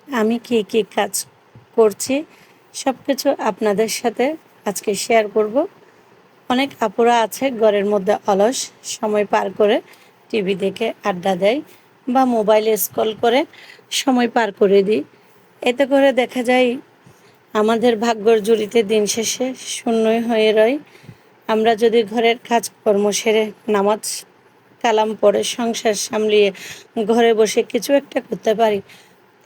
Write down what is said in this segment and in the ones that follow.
আমি কি কাজ করছি সব কিছু আপনাদের সাথে আজকে শেয়ার করব। অনেক আপুরা আছে ঘরের মধ্যে অলস সময় পার করে টিভি দেখে আড্ডা দেয় বা মোবাইলে স্ক্রল করে সময় পার করে দিই। এতে করে দেখা যায় আমাদের ভাগ্যর জুড়িতে দিন শেষে শূন্যই হয়ে রয়। আমরা যদি ঘরের কাজকর্ম সেরে নামাজ কালাম পড়ে সংসার সামলিয়ে ঘরে বসে কিছু একটা করতে পারি,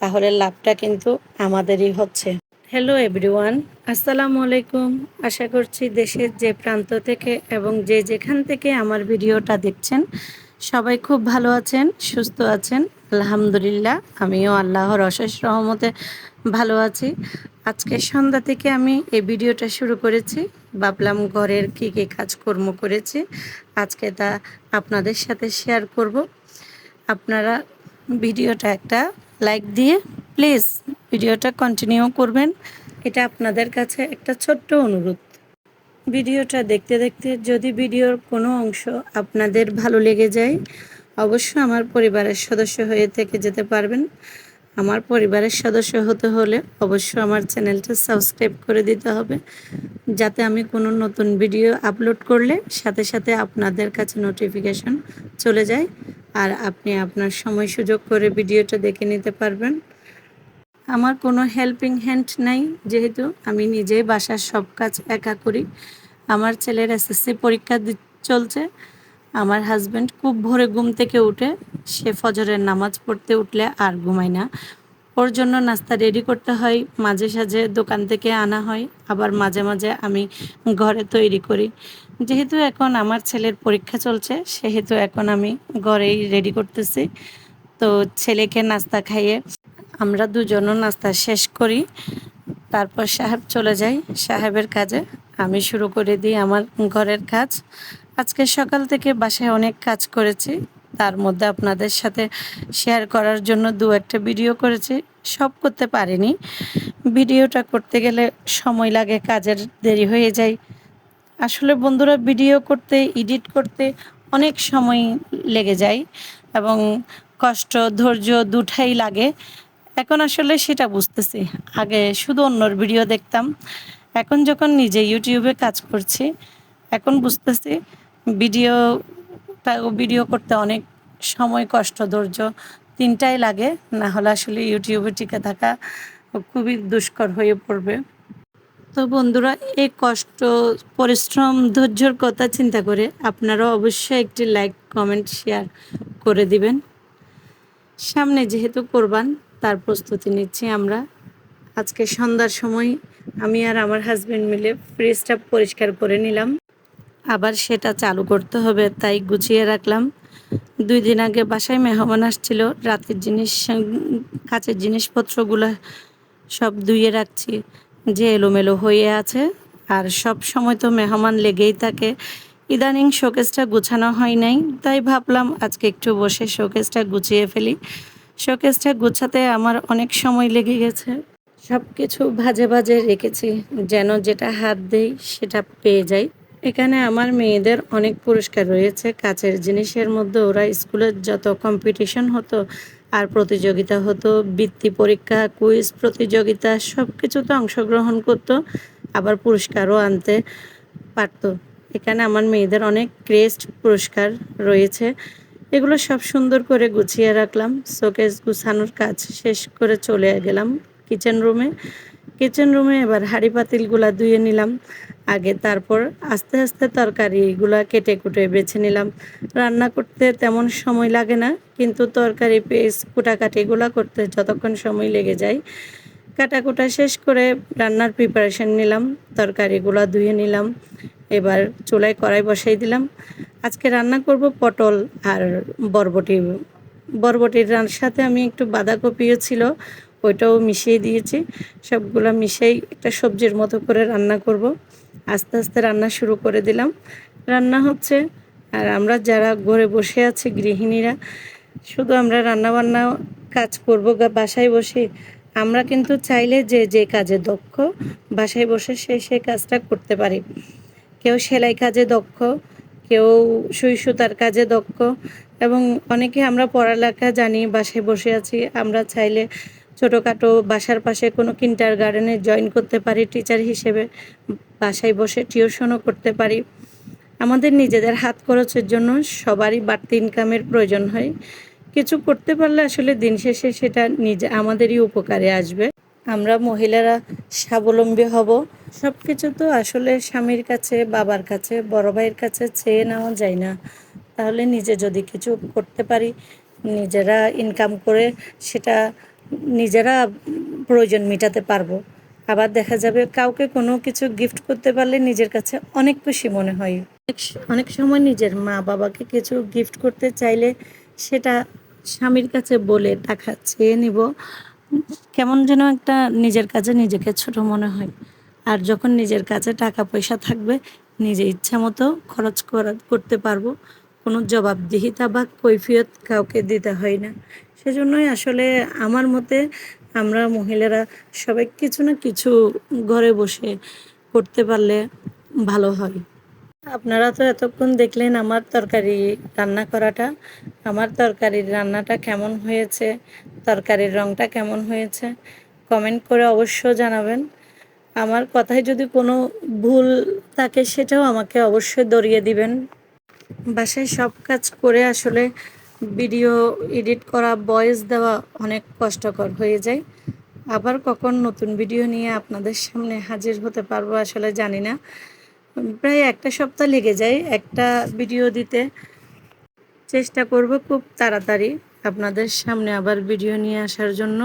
তাহলে লাভটা কিন্তু আমাদেরই হচ্ছে। হ্যালো এভরিওয়ান, আসসালামু আলাইকুম। আশা করছি দেশের যে প্রান্ত থেকে এবং যে যেখান থেকে আমার ভিডিওটা দেখছেন সবাই খুব ভালো আছেন, সুস্থ আছেন। আলহামদুলিল্লাহ, আমিও আল্লাহর অশেষ রহমতে ভালো আছি। আজকে সন্ধ্যা থেকে আমি এই ভিডিওটা শুরু করেছি। ভাবলাম ঘরের কী কাজকর্ম করেছি আজকে তা আপনাদের সাথে শেয়ার করব। আপনারা ভিডিওটা একটা লাইক দিয়ে প্লিজ ভিডিওটা কন্টিনিউ করবেন, এটা আপনাদের কাছে একটা ছোট্ট অনুরোধ। ভিডিওটা দেখতে দেখতে যদি ভিডিওর কোনো অংশ আপনাদের ভালো লেগে যায়, অবশ্যই আমার পরিবারের সদস্য হয়ে থেকে যেতে পারবেন। আমার পরিবারের সদস্য হতে হলে অবশ্যই আমার চ্যানেলটা সাবস্ক্রাইব করে দিতে হবে, যাতে আমি কোনো নতুন ভিডিও আপলোড করলে সাথে সাথে আপনাদের কাছে নোটিফিকেশন চলে যায় আর আপনি আপনার সময় সুযোগ করে ভিডিওটা দেখে নিতে পারবেন। আমার কোনো হেল্পিং হ্যান্ড নাই, যেহেতু আমি নিজেই বাসার সব কাজ একা করি। আমার ছেলের এসএসসি পরীক্ষা চলছে। আমার হাজব্যান্ড খুব ভোরে ঘুম থেকে উঠে, সে ফজরের নামাজ পড়তে উঠলে আর ঘুমায় না। ওর জন্য নাস্তা রেডি করতে হয়, মাঝে সাঝে দোকান থেকে আনা হয়, আবার মাঝে মাঝে আমি ঘরে তৈরি করি। যেহেতু এখন আমার ছেলের পরীক্ষা চলছে, সেহেতু এখন আমি ঘরেই রেডি করতেছি। তো ছেলেকে নাস্তা খাইয়ে আমরা দুজনও নাস্তা শেষ করি। তারপর সাহেব চলে যায় সাহেবের কাজে, আমি শুরু করে দিই আমার ঘরের কাজ। আজকে সকাল থেকে বাসায় অনেক কাজ করেছি, তার মধ্যে আপনাদের সাথে শেয়ার করার জন্য দু একটা ভিডিও করেছি। সব করতে পারিনি, ভিডিওটা করতে গেলে সময় লাগে, কাজের দেরি হয়ে যায়। আসলে বন্ধুরা, ভিডিও করতে এডিট করতে অনেক সময় লেগে যায় এবং কষ্ট ধৈর্য দুটাই লাগে। এখন আসলে সেটা বুঝতেছি। আগে শুধু অন্যর ভিডিও দেখতাম, এখন যখন নিজে ইউটিউবে কাজ করছি এখন বুঝতেছি ভিডিও করতে অনেক সময় কষ্ট ধৈর্য তিনটাই লাগে, না হলে আসলে ইউটিউবে টিকে থাকা খুবই দুষ্কর হয়ে পড়বে। তো বন্ধুরা, এই কষ্ট পরিশ্রম ধৈর্যর কথা চিন্তা করে আপনারাও অবশ্যই একটি লাইক কমেন্ট শেয়ার করে দিবেন। সামনে যেহেতু কোরবান, তার প্রস্তুতি নিচ্ছি আমরা। আজকে সন্ধ্যার সময় আমি আর আমার হাজব্যান্ড মিলে ফ্রিজটা পরিষ্কার করে নিলাম, আবার সেটা চালু করতে হবে তাই গুছিয়ে রাখলাম। 2 দিন আগে বাসায় মেহমান আসছিল, রাতের কাচের জিনিসপত্রগুলো সব ধুয়ে রাখছি, যে এলোমেলো হয়ে আছে। আর সব সময় তো মেহমান লেগেই থাকে। ইদানিং শোকেসটা গুছানো হয় নাই, তাই ভাবলাম আজকে একটু বসে শোকেসটা গুছিয়ে ফেলি। শোকেসটা গুছাতে আমার অনেক সময় লেগে গেছে। সব কিছু ভাজে ভাজে রেখেছি, যেন যেটা হাত দেই সেটা পেয়ে যাই। এখানে আমার মেয়েদের অনেক পুরস্কার রয়েছে কাচের জিনিসের মধ্যে। ওরা স্কুলের যত কম্পিটিশন হতো আর প্রতিযোগিতা হতো, বৃত্তি পরীক্ষা, কুইজ প্রতিযোগিতা, সব কিছুতে অংশগ্রহণ করতো, আবার পুরস্কারও আনতে পারতো। এখানে আমার মেয়েদের অনেক ক্রেস্ট পুরস্কার রয়েছে। এগুলো সব সুন্দর করে গুছিয়ে রাখলাম। শোকেস গুছানোর কাজ শেষ করে চলে গেলাম কিচেন রুমে এবার হাঁড়ি পাতিলগুলা ধুয়ে নিলাম আগে, তারপর আস্তে আস্তে তরকারিগুলা কেটে কুটে বেছে নিলাম। রান্না করতে তেমন সময় লাগে না, কিন্তু তরকারি পেস্ট কুটাকাটিগুলা করতে যতক্ষণ সময় লেগে যায়। কাটাকুটা শেষ করে রান্নার প্রিপারেশন নিলাম, তরকারিগুলা ধুয়ে নিলাম। এবার চুলায় কড়াই বসাই দিলাম। আজকে রান্না করব পটল আর বরবটি। বরবটির সাথে আমি একটু বাঁধাকপিও ছিল, ওইটাও মিশিয়ে দিয়েছি। সবগুলো মিশিয়েই একটা সবজির মতো করে রান্না করব। আস্তে আস্তে রান্না শুরু করে দিলাম। রান্না হচ্ছে, আর আমরা যারা ঘরে বসে আছি গৃহিণীরা, শুধু আমরা রান্নাবান্না কাজ করব বাসায় বসে। আমরা কিন্তু চাইলে যে কাজে দক্ষ, বাসায় বসে সে কাজটা করতে পারি। কেউ সেলাই কাজে দক্ষ, কেউ সুই সুতার কাজে দক্ষ, এবং অনেকে আমরা পড়ালেখা জানি, বাসায় বসে আছি। আমরা চাইলে ছোটোখাটো বাসার পাশে কোনো কিন্ডার গার্ডেনে জয়েন করতে পারি, টিচার হিসেবে বাসায় বসে টিউশনও করতে পারি। আমাদের নিজেদের হাত খরচের জন্য সবারই বাড়তি ইনকামের প্রয়োজন হয়। কিছু করতে পারলে আসলে দিন শেষে সেটা আমাদেরই উপকারে আসবে। আমরা মহিলারা স্বাবলম্বী হব। সব কিছু তো আসলে স্বামীর কাছে, বাবার কাছে, বড় ভাইয়ের কাছে চেয়ে নেওয়া যায় না। তাহলে নিজে যদি কিছু করতে পারি, নিজেরা ইনকাম করে সেটা নিজেরা প্রয়োজন মেটাতে পারবো। আবার দেখা যাবে কাউকে কোনো কিছু গিফট করতে পারলে নিজের কাছে অনেক খুশি মনে হয়। অনেক সময় নিজের মা বাবাকে কিছু গিফট করতে চাইলে সেটা স্বামীর কাছে বলে টাকা চেয়ে নিব, কেমন যেন একটা নিজের কাছে নিজেকে ছোট মনে হয়। আর যখন নিজের কাছে টাকা পয়সা থাকবে, নিজে ইচ্ছা মতো খরচ করতে পারবো, কোনো জবাবদিহিতা বা কৈফিয়ত কাউকে দিতে হয় না। সেজন্যই আসলে আমার মতে আমরা মহিলারা সবাই কিছু না কিছু ঘরে বসে করতে পারলে ভালো হয়। আপনারা তো এতক্ষণ দেখলেন আমার তরকারি রান্না করাটা। আমার তরকারির রান্নাটা কেমন হয়েছে, তরকারির রঙটা কেমন হয়েছে কমেন্ট করে অবশ্য জানাবেন। আমার কথায় যদি কোনো ভুল থাকে সেটাও আমাকে অবশ্যই ধরিয়ে দিবেন। বাসায় সব কাজ করে আসলে ভিডিও এডিট করা, ভয়েস দেওয়া অনেক কষ্টকর হয়ে যায়। আবার কখন নতুন ভিডিও নিয়ে আপনাদের সামনে হাজির হতে পারবো আসলে জানি না। প্রায় একটা সপ্তাহ লেগে যায় একটা ভিডিও দিতে। চেষ্টা করব খুব তাড়াতাড়ি আপনাদের সামনে আবার ভিডিও নিয়ে আসার জন্য।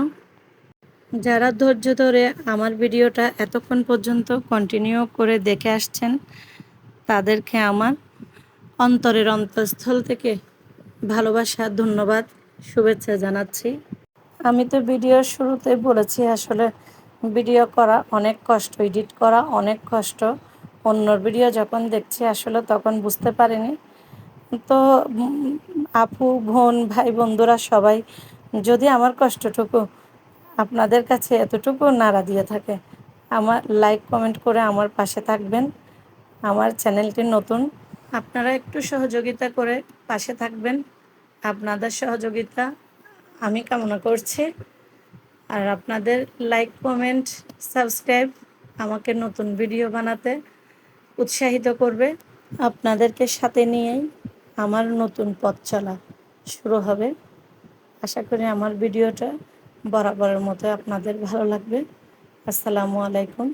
যারা ধৈর্য ধরে আমার ভিডিওটা এতক্ষণ পর্যন্ত কন্টিনিউ করে দেখে আসছেন, তাদেরকে আমার অন্তরের অন্তঃস্থল থেকে ভালোবাসা, ধন্যবাদ, শুভেচ্ছা জানাচ্ছি। আমি তো ভিডিওর শুরুতে বলেছি আসলে ভিডিও করা অনেক কষ্ট, এডিট করা অনেক কষ্ট। অন্যর ভিডিও যখন দেখছি আসলে তখন বুঝতে পারিনি। তো আপু, বোন, ভাই, বন্ধুরা সবাই যদি আমার কষ্টটুকু আপনাদের কাছে এতটুকু নাড়া দিয়ে থাকে, আমার লাইক কমেন্ট করে আমার পাশে থাকবেন। আমার চ্যানেলটি নতুন, আপনারা একটু সহযোগিতা করে পাশে থাকবেন। আপনাদের সহযোগিতা আমি কামনা করছি। আর আপনাদের লাইক, কমেন্ট, সাবস্ক্রাইব আমাকে নতুন ভিডিও বানাতে উৎসাহিত করবে। আপনাদেরকে সাথে নিয়েই আমার নতুন পথ চলা শুরু হবে। আশা করি আমার ভিডিওটা বরাবরের মতো আপনাদের ভালো লাগবে। আসসালামু আলাইকুম।